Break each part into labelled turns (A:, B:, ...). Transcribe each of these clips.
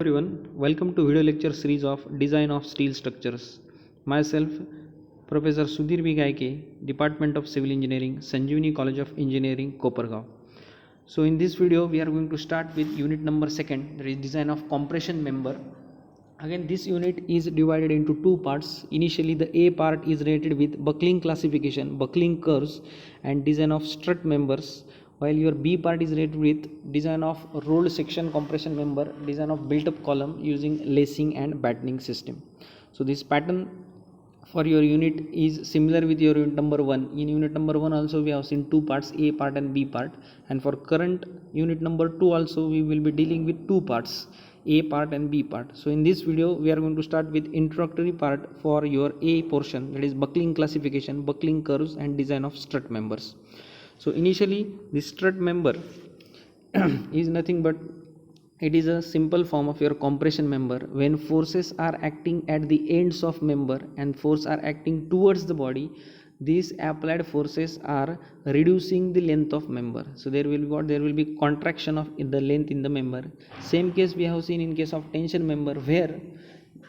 A: Everyone, welcome to video lecture series of Design of Steel Structures. Myself, Professor Sudhir V. Gaike, Department of Civil Engineering, Sanjeevani College of Engineering, Kopargaon. So in this video, we are going to start with unit number 2, that is design of compression member. Again, this unit is divided into two parts. Initially, the A part is related with buckling classification, buckling curves, and design of strut members, while your B part is related with design of rolled section compression member, design of built-up column using lacing and battening system. So this pattern for your unit is similar with your unit number 1. In unit number 1 also we have seen two parts, A part and B part, and for current unit number 2 also we will be dealing with two parts, A part and B part. So in this video we are going to start with introductory part for your A portion, that is buckling classification, buckling curves and design of strut members. So initially the strut member is nothing but it is a simple form of your compression member. When forces are acting at the ends of member and force are acting towards the body, these applied forces are reducing the length of member. So there will be contraction of the length in the member. Same case we have seen in case of tension member, where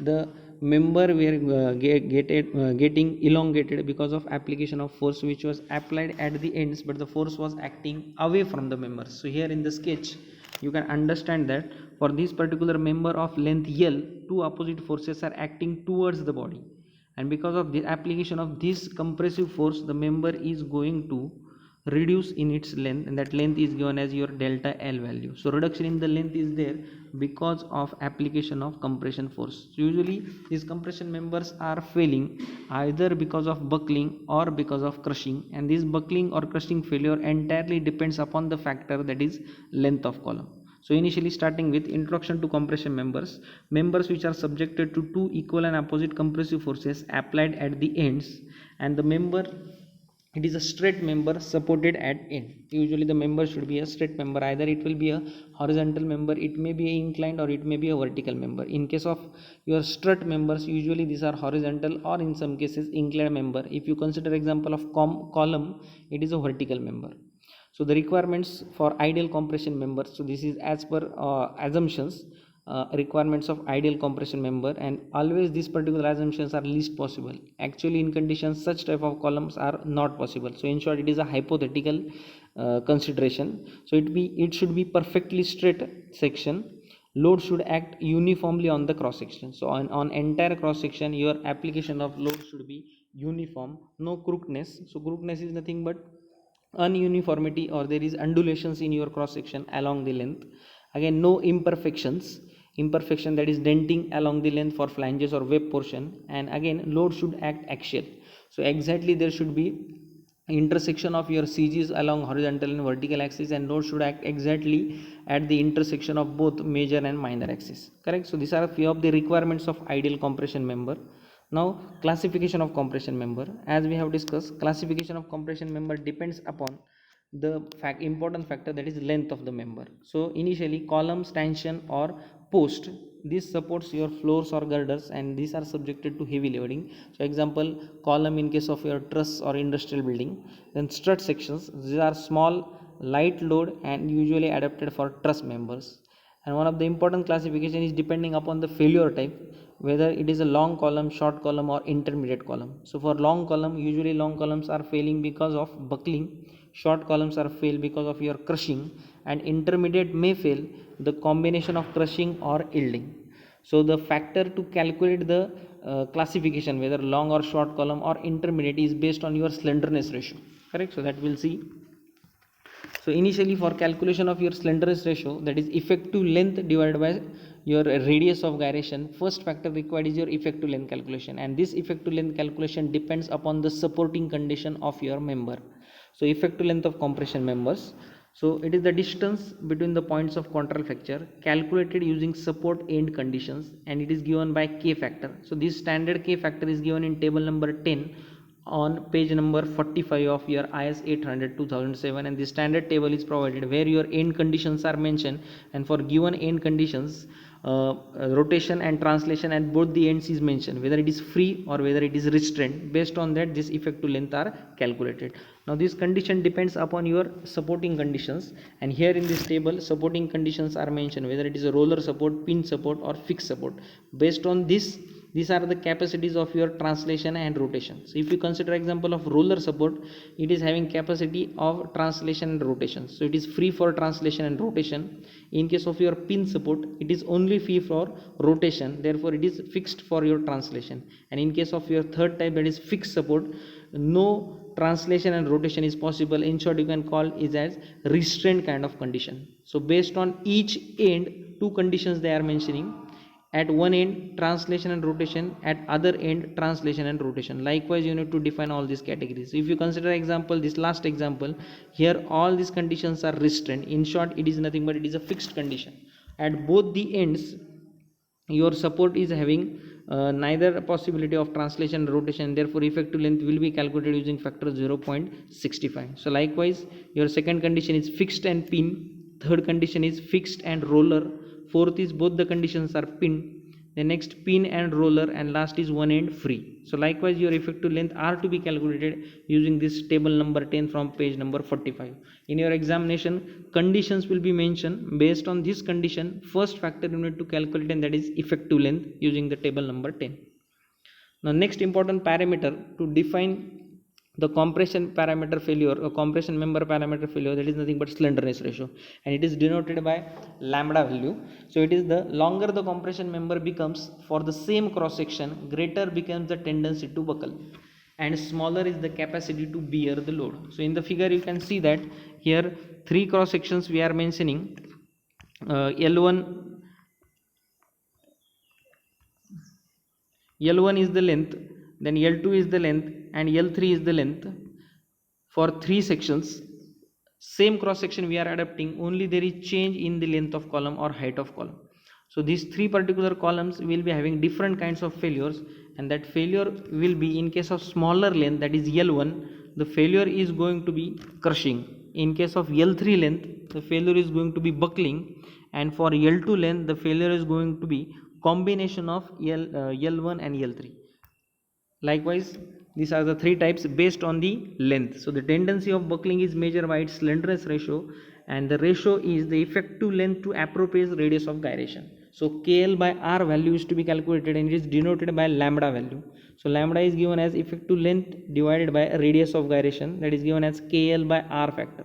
A: the member were getting elongated because of application of force which was applied at the ends, but the force was acting away from the member. So here in the sketch you can understand that for this particular member of length L, two opposite forces are acting towards the body, and because of the application of this compressive force, the member is going to reduce in its length, and that length is given as your delta L value. So reduction in the length is there because of application of compression force. So usually these compression members are failing either because of buckling or because of crushing, and this buckling or crushing failure entirely depends upon the factor, that is length of column. So initially starting with introduction to compression members, members which are subjected to two equal and opposite compressive forces applied at the ends, and the member, it is a straight member supported at end. Usually the member should be a straight member, either it will be a horizontal member, it may be inclined, or it may be a vertical member. In case of your strut members, usually these are horizontal or in some cases inclined member. If you consider example of column, it is a vertical member. So the requirements for ideal compression members, so this is as per assumptions, requirements of ideal compression member, and always these particular assumptions are least possible. Actually in conditions such type of columns are not possible. So in short, it is a hypothetical consideration. So it should be perfectly straight section. Load should act uniformly on the cross section. So on entire cross section your application of load should be uniform, no crookedness. So crookedness is nothing but ununiformity, or there is undulations in your cross section along the length. Again, no imperfection, that is denting along the length for flanges or web portion. And again, load should act axial. So exactly there should be intersection of your CGs along horizontal and vertical axis, and load should act exactly at the intersection of both major and minor axis. Correct? So these are a few of the requirements of ideal compression member. Now classification of compression member, as we have discussed, classification of compression member depends upon the important factor, that is length of the member. So initially column, stanchion or post, this supports your floors or girders, and these are subjected to heavy loading. So example, column in case of your truss or industrial building. Then strut sections, these are small light load and usually adapted for truss members. And one of the important classification is depending upon the failure type, whether it is a long column, short column or intermediate column. So for long column, usually long columns are failing because of buckling, short columns are fail because of your crushing, and intermediate may fail the combination of crushing or yielding. So the factor to calculate the classification whether long or short column or intermediate is based on your slenderness ratio. Correct? So that we'll see. So initially for calculation of your slenderness ratio, that is effective length divided by your radius of gyration, first factor required is your effective length calculation, and this effective length calculation depends upon the supporting condition of your member. So effective length of compression members, so it is the distance between the points of contral fracture calculated using support end conditions, and it is given by K factor. So this standard K factor is given in table number 10 on page number 45 of your IS 800 2007, and the standard table is provided where your end conditions are mentioned, and for given end conditions rotation and translation at both the ends is mentioned, whether it is free or whether it is restrained. Based on that, this effective length are calculated. Now this condition depends upon your supporting conditions, and here in this table supporting conditions are mentioned, whether it is a roller support, pin support or fixed support. Based on this, these are the capacities of your translation and rotation. So if you consider example of roller support, it is having capacity of translation and rotation, so it is free for translation and rotation. In case of your pin support, it is only free for rotation, therefore it is fixed for your translation. And in case of your third type, that is fixed support, no translation and rotation is possible. In short, you can call it as restrained kind of condition. So based on each end, two conditions they are mentioning. At one end translation and rotation, at other end translation and rotation. Likewise, you need to define all these categories. If you consider example, this last example, here all these conditions are restrained. In short, it is nothing but it is a fixed condition. At both the ends, your support is having neither possibility of translation and rotation, therefore effective length will be calculated using factor 0.65. So likewise, your second condition is fixed and pin, third condition is fixed and roller, fourth is both the conditions are pin, the next pin and roller, and last is one end free. So likewise, your effective length are to be calculated using this table number 10 from page number 45. In your examination, conditions will be mentioned. Based on this condition, first factor you need to calculate, and that is effective length using the table number 10. Now next important parameter to define the compression parameter failure or compression member parameter failure, that is nothing but slenderness ratio, and it is denoted by lambda value. So it is the longer the compression member becomes for the same cross section, greater becomes the tendency to buckle and smaller is the capacity to bear the load. So in the figure you can see that here three cross sections we are mentioning. L1 is the length, then L2 is the length, and L3 is the length. For three sections, same cross section we are adapting, only there is change in the length of column or height of column. So these three particular columns will be having different kinds of failures, and that failure will be, in case of smaller length, that is L1, the failure is going to be crushing. In case of L3 length, the failure is going to be buckling, and for L2 length, the failure is going to be combination of L1 and L3. Likewise, these are the three types based on the length. So the tendency of buckling is measured by its slenderness ratio, and the ratio is the effective length to appropriate radius of gyration. So KL by R value is to be calculated, and it is denoted by lambda value. So lambda is given as effective length divided by radius of gyration, that is given as KL by R factor.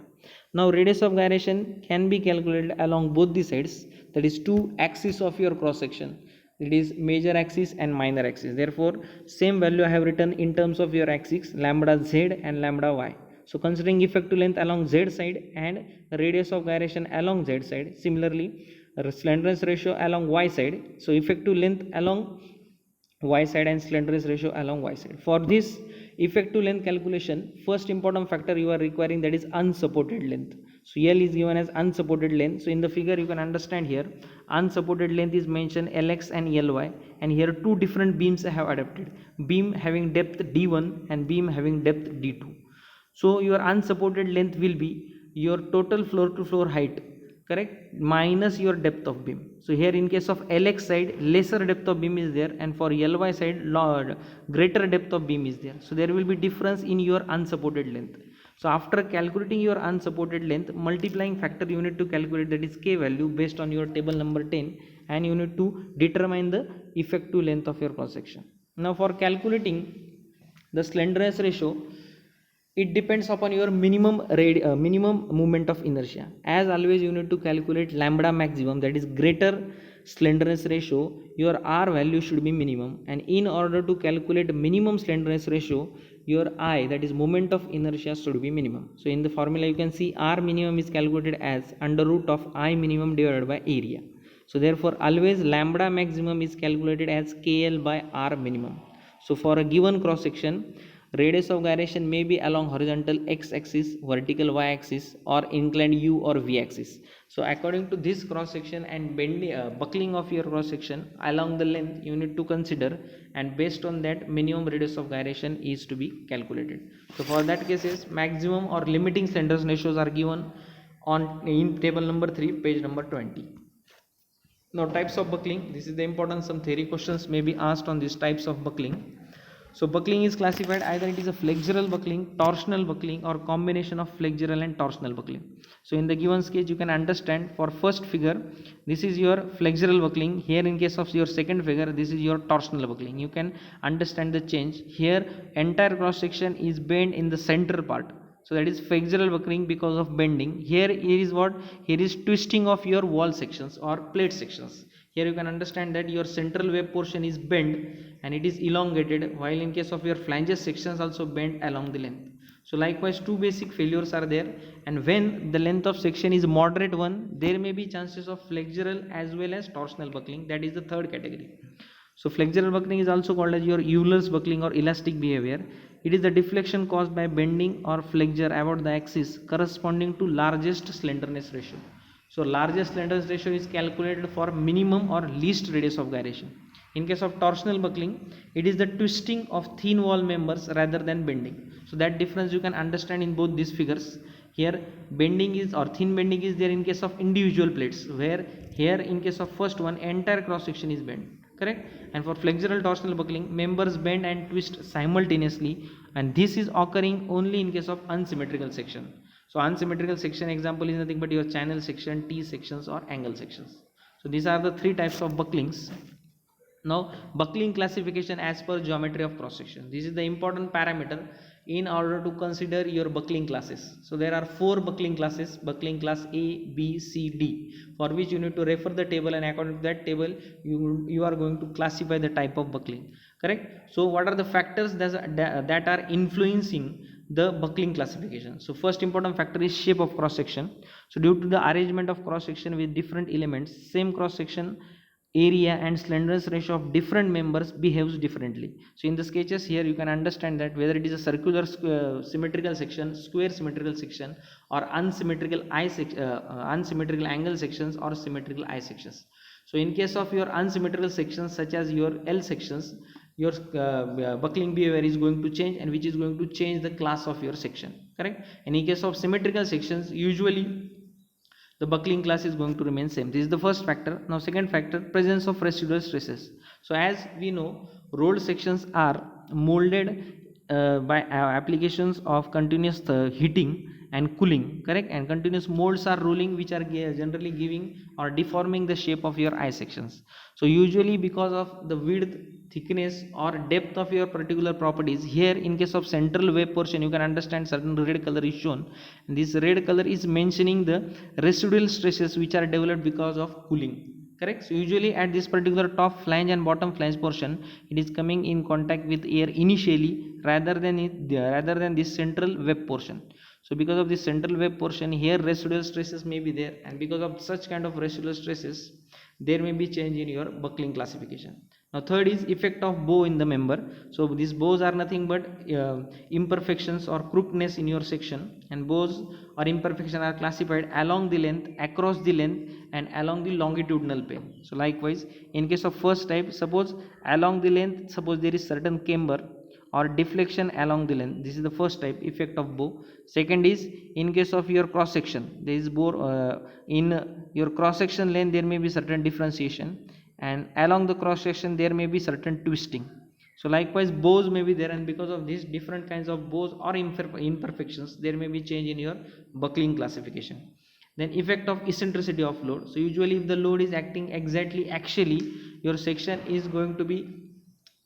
A: Now radius of gyration can be calculated along both the sides, that is two axes of your cross section. It is major axis and minor axis. Therefore, same value I have written in terms of your axis, lambda z and lambda y. So considering effective length along z side and radius of gyration along z side, similarly slenderness ratio along y side. So effective length along y side and slenderness ratio along y side. For this effective length calculation, first important factor you are requiring, that is unsupported length. So L is given as unsupported length. So in the figure you can understand here, unsupported length is mentioned Lx and Ly, and here two different beams I have adapted, beam having depth d1 and beam having depth d2. So your unsupported length will be your total floor to floor height, correct, minus your depth of beam. So here in case of Lx side, lesser depth of beam is there, and for Ly side, greater depth of beam is there. So there will be difference in your unsupported length. So after calculating your unsupported length, multiplying factor you need to calculate, that is K value, based on your table number 10, and you need to determine the effective length of your cross section. Now for calculating the slenderness ratio, it depends upon your minimum moment of inertia. As always, you need to calculate lambda maximum, that is greater slenderness ratio, your R value should be minimum, and in order to calculate minimum slenderness ratio, your I, that is moment of inertia, should be minimum. So in the formula you can see R minimum is calculated as under root of I minimum divided by area. So therefore always lambda maximum is calculated as KL by R minimum. So for a given cross section, radius of gyration may be along horizontal x axis, vertical y axis, or inclined u or v axis. So according to this cross section and buckling of your cross section along the length, you need to consider, and based on that minimum radius of gyration is to be calculated. So for that cases, maximum or limiting slenderness ratios are given in table number 3, page number 20. Now types of buckling, this is the important, some theory questions may be asked on these types of buckling. So buckling is classified either it is a flexural buckling, torsional buckling, or combination of flexural and torsional buckling. So in the given sketch you can understand, for first figure this is your flexural buckling, here in case of your second figure this is your torsional buckling. You can understand the change. Here entire cross section is bent in the center part, so that is flexural buckling because of bending. Here is what, here is twisting of your wall sections or plate sections. Here you can understand that your central web portion is bent and it is elongated, while in case of your flanges sections also bent along the length. So likewise two basic failures are there, and when the length of section is moderate one, there may be chances of flexural as well as torsional buckling, that is the third category. So flexural buckling is also called as your Euler's buckling or elastic behavior. It is the deflection caused by bending or flexure about the axis corresponding to largest slenderness ratio. So largest slenderness ratio is calculated for minimum or least radius of gyration. In case of torsional buckling, it is the twisting of thin wall members rather than bending. So that difference you can understand in both these figures. Here bending is, or thin bending is there in case of individual plates, where here in case of first one entire cross section is bent, correct? And for flexural torsional buckling, members bend and twist simultaneously, and this is occurring only in case of unsymmetrical section. So unsymmetrical section example is nothing but your channel section, T sections, or angle sections. So these are the three types of bucklings. Now buckling classification as per geometry of cross section, this is the important parameter in order to consider your buckling classes. So there are four buckling classes: buckling class A, B, C, D, for which you need to refer the table, and according to that table you are going to classify the type of buckling, correct? So what are the factors that are influencing the buckling classification? So first important factor is shape of cross section. So due to the arrangement of cross section with different elements, same cross section area and slenderness ratio of different members behaves differently. So in the sketches here you can understand that whether it is a circular symmetrical section, square symmetrical section, or unsymmetrical unsymmetrical angle sections or symmetrical eye sections. So in case of your unsymmetrical sections such as your L sections, your buckling behavior is going to change, and which is going to change the class of your section, correct? And in case of symmetrical sections, usually the buckling class is going to remain same. This is the first factor. Now second factor, presence of residual stresses. So as we know, rolled sections are molded by applications of continuous heating and cooling, correct? And continuous molds are rolling, which are generally giving or deforming the shape of your eye sections. So usually because of the width, thickness, or depth of your particular properties, here in case of central web portion you can understand certain red color is shown, and this red color is mentioning the residual stresses which are developed because of cooling, correct? So usually at this particular top flange and bottom flange portion, it is coming in contact with air initially rather than this central web portion. So because of this central web portion, here residual stresses may be there, and because of such kind of residual stresses there may be change in your buckling classification. Now third is effect of bow in the member. So these bows are nothing but imperfections or crookedness in your section, and bows or imperfection are classified along the length, across the length, and along the longitudinal plane. So likewise in case of first type, suppose along the length, suppose there is certain camber or deflection along the length, this is the first type, effect of bow. Second is in case of your cross section, there is bow in your cross section length there may be certain differentiation, and along the cross section there may be certain twisting. So likewise bows may be there, and because of these different kinds of bows or imperfections there may be change in your buckling classification. Then effect of eccentricity of load. So usually if the load is acting exactly axially, your section is going to be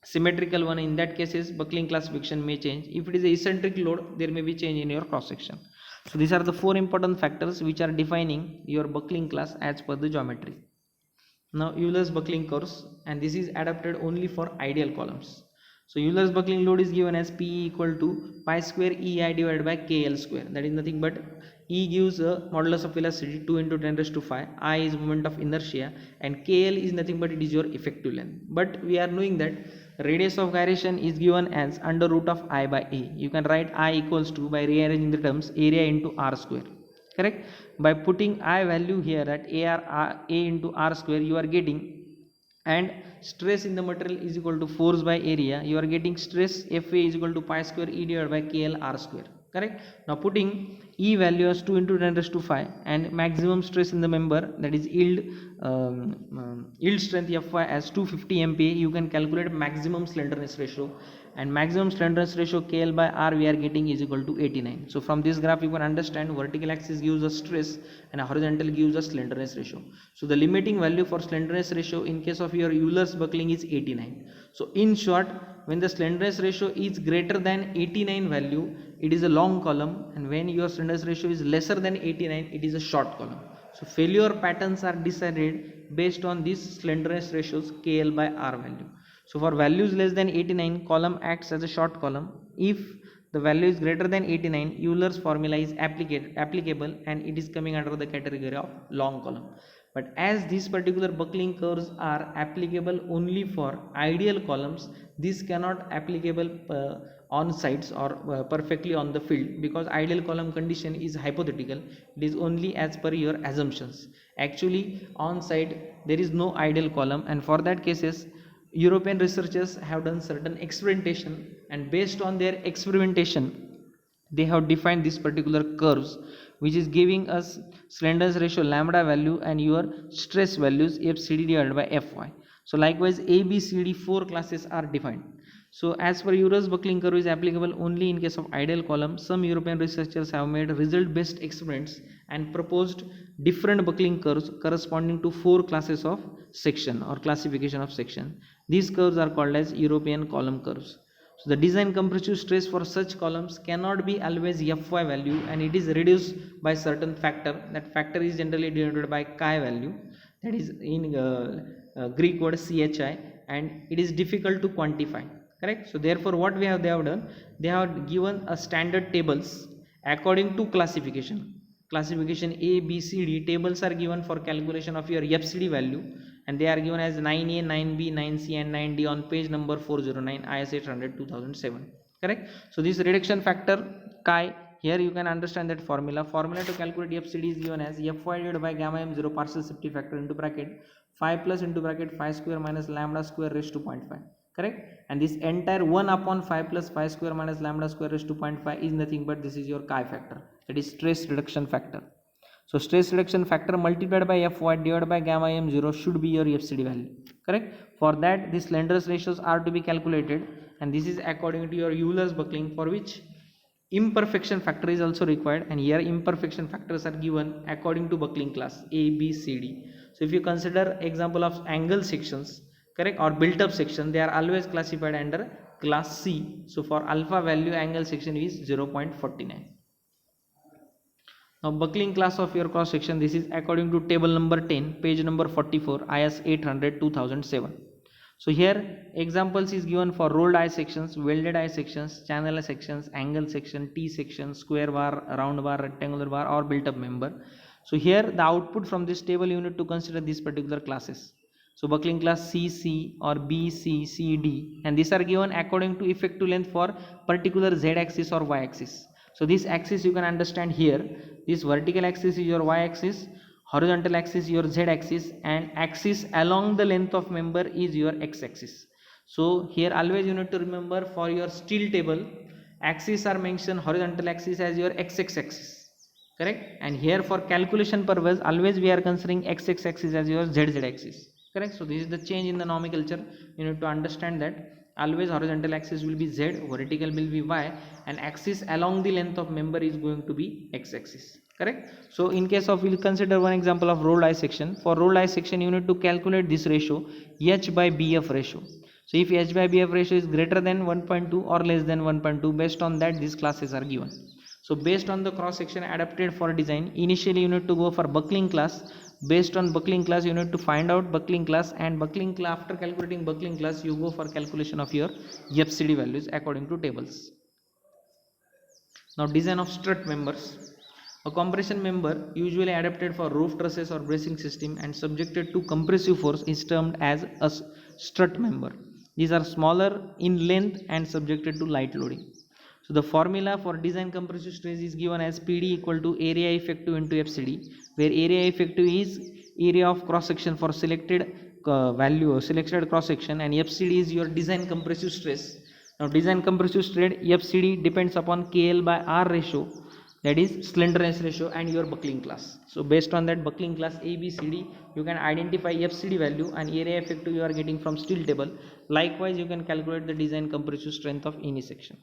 A: symmetrical one. In that cases buckling classification may change. If it is a eccentric load, there may be change in your cross section. So these are the four important factors which are defining your buckling class as per the geometry. Now Euler's buckling curves, and this is adapted only for ideal columns. So Euler's buckling load is given as P equal to pi square EI divided by KL square. That is nothing but E gives a modulus of velocity 2 into 10 raised to 5, I is moment of inertia, and KL is nothing but it is your effective length. But we are knowing that radius of gyration is given as under root of I by A. You can write I equals to, by rearranging the terms, area into R square, correct? By putting I value here at A into R square you are getting, and stress in the material is equal to force by area, you are getting stress FA is equal to pi square E divided by KL R square. correct. Now putting E value as 2 into 10 raised to 5 and maximum stress in the member, that is yield strength Fy as 250 MPa, you can calculate maximum slenderness ratio, and maximum slenderness ratio KL by R we are getting is equal to 89. So from this graph you can understand vertical axis gives us stress and horizontal gives us slenderness ratio. So the limiting value for slenderness ratio in case of your Euler's buckling is 89. So in short, when the slenderness ratio is greater than 89 value, it is a long column, and when your slenderness ratio is lesser than 89, it is a short column. So failure patterns are decided based on these slenderness ratios KL by R value. So for values less than 89, column acts as a short column. If the value is greater than 89, Euler's formula is applicable and it is coming under the category of long column. But as these particular buckling curves are applicable only for ideal columns, this cannot applicable on sites or perfectly on the field, because ideal column condition is hypothetical. It is only as per your assumptions. Actually on site there is no ideal column, and for that cases European researchers have done certain experimentation, and based on their experimentation they have defined this particular curves which is giving us slenderness ratio lambda value and your stress values FCD divided by Fy. So likewise ABCD 4 classes are defined. So as per Euler's buckling curve is applicable only in case of ideal column, some European researchers have made result based experiments and proposed different buckling curves corresponding to 4 classes of section or classification of section. These curves are called as European column curves. So the design compressive stress for such columns cannot be always Fy value, and it is reduced by certain factor. That factor is generally denoted by chi value, that is in Greek word chi, and it is difficult to quantify, correct. So therefore what they have done, they have given a standard tables according to classification A, B, C, D. Tables are given for calculation of your FCD value, and they are given as 9A, 9B, 9C and 9D on page number 409 IS 800 2007, correct. So this reduction factor chi, here you can understand that formula to calculate FCD is given as Fy divided by gamma m0 partial safety factor into bracket 5 plus into bracket 5 square minus lambda square raised to 0.5, correct. And this entire 1 upon 5 plus 5 square minus lambda square raised to 0.5 is nothing but this is your chi factor, that is stress reduction factor. So stress reduction factor multiplied by Fy divided by gamma m0 should be your FCD value, correct. For that these slenderness ratios are to be calculated, and this is according to your Euler's buckling, for which imperfection factor is also required, and here imperfection factors are given according to buckling class A, B, C, D. So if you consider example of angle sections, correct, or built up section, they are always classified under class C. So for alpha value angle section is 0.49. Now buckling class of your cross section, this is according to table number 10 page number 44 IS 800 2007. So here examples is given for rolled eye sections, welded eye sections, channel sections, angle section, T section, square bar, round bar, rectangular bar or built up member. So here the output from this table you need to consider these particular classes. So buckling class CC or BC, CD, and these are given according to effective length for particular Z axis or Y axis. So this axis you can understand here, this vertical axis is your Y axis, horizontal axis your Z axis, and axis along the length of member is your X axis. So here always you need to remember for your steel table, axis are mentioned horizontal axis as your XX axis, correct, and here for calculation purpose always we are considering XX axis as your ZZ axis, correct. So this is the change in the nomenclature. You need to understand that always horizontal axis will be Z, vertical will be Y, and axis along the length of member is going to be X axis, correct. So in case of, we'll consider one example of rolled eye section. For rolled eye section you need to calculate this ratio, H by BF ratio. So if H by BF ratio is greater than 1.2 or less than 1.2, based on that these classes are given. So based on the cross section adapted for design, initially you need to go for buckling class. Based on buckling class you need to find out buckling class, and buckling class, after calculating buckling class you go for calculation of your FCD values according to tables. Now design of strut members. A compression member usually adapted for roof trusses or bracing system and subjected to compressive force is termed as a strut member. These are smaller in length and subjected to light loading. So the formula for design compressive stress is given as PD equal to area effective into FCD, where area effective is area of cross section for selected value, selected cross section, and FCD is your design compressive stress. Now design compressive strength FCD depends upon KL by R ratio, that is slenderness ratio, and your buckling class. So based on that buckling class ABCD, you can identify FCD value and area effective you are getting from steel table. Likewise you can calculate the design compressive strength of any section.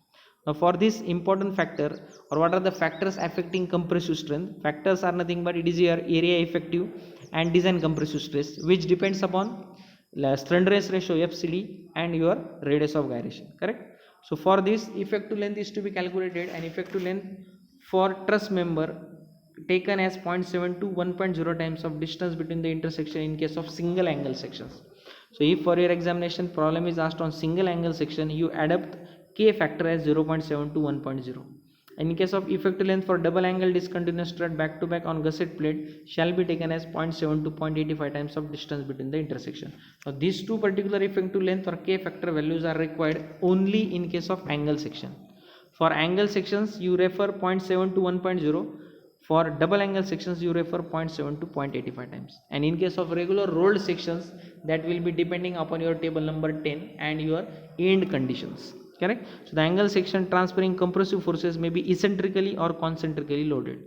A: Now for this important factor, or what are the factors affecting compressive strength? Factors are nothing but it is your area effective and design compressive stress, which depends upon slenderness ratio FCD and your radius of gyration, correct? So for this, effective length is to be calculated, and effective length for truss member taken as 0.7 to 1.0 times of distance between the intersection in case of single angle sections. So if for your examination problem is asked on single angle section, you adapt K factor as 0.7 to 1.0. In case of effective length for double angle discontinuous strut back to back on gusset plate shall be taken as 0.7 to 0.85 times of distance between the intersection. Now these two particular effective length or K factor values are required only in case of angle section. For angle sections you refer 0.7 to 1.0. For double angle sections you refer 0.7 to 0.85 times. And in case of regular rolled sections, that will be depending upon your table number 10 and your end conditions. Correct? So the angle section transferring compressive forces may be eccentrically or concentrically loaded.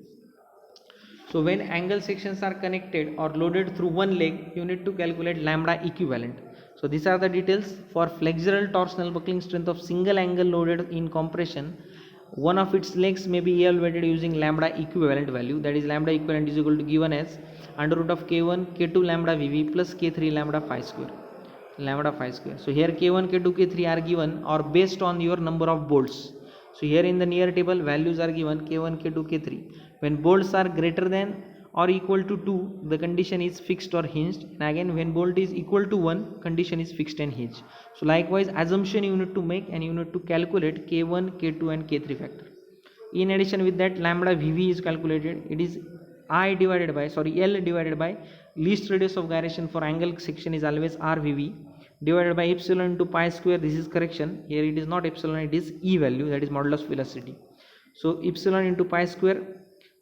A: So when angle sections are connected or loaded through one leg, you need to calculate lambda equivalent. So these are the details for flexural torsional buckling strength of single angle loaded in compression. One of its legs may be evaluated using lambda equivalent value, that is lambda equivalent is equal to given as under root of K1 K2 lambda VV plus K3 lambda phi square. So here K1 K2 K3 are given or based on your number of bolts. So here in the near table values are given K1 K2 K3. When bolts are greater than or equal to 2, the condition is fixed or hinged, and again when bolt is equal to 1, condition is fixed and hinged. So likewise assumption you need to make, and you need to calculate K1 K2 and K3 factor. In addition with that, lambda VV is calculated. It is L divided by least radius of gyration for angle section is always RVV divided by epsilon into pi square. This is correction. Here it is not epsilon, it is E value, that is modulus velocity. So epsilon into pi square,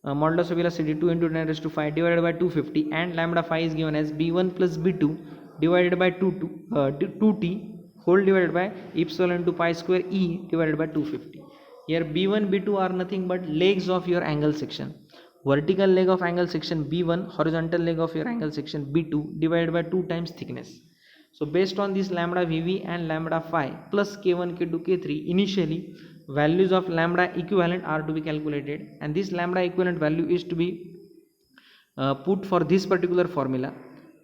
A: modulus of velocity 2 into 10 raised to 5 divided by 250, and lambda phi is given as B1 plus B2 divided by 2T whole divided by epsilon into pi square E divided by 250. Here B1 B2 are nothing but legs of your angle section. Vertical leg of angle section B1, horizontal leg of your angle section B2 divided by 2 times thickness. So based on this lambda VV and lambda phi plus K1 K2 K3, initially values of lambda equivalent are to be calculated, and this lambda equivalent value is to be put for this particular formula,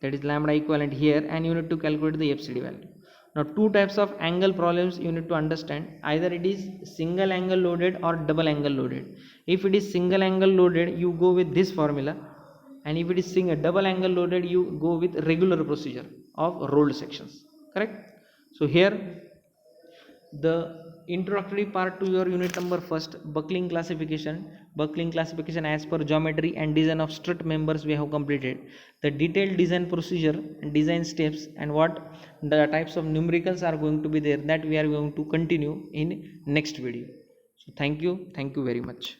A: that is lambda equivalent here, and you need to calculate the FCD value. Now two types of angle problems you need to understand, either it is single angle loaded or double angle loaded. If it is single angle loaded, you go with this formula, and if it is double angle loaded, you go with regular procedure of rolled sections, correct? So here the introductory part to your unit number first, buckling classification as per geometry and design of strut members we have completed. The detailed design procedure and design steps and what the types of numericals are going to be there, that we are going to continue in next video. So thank you very much.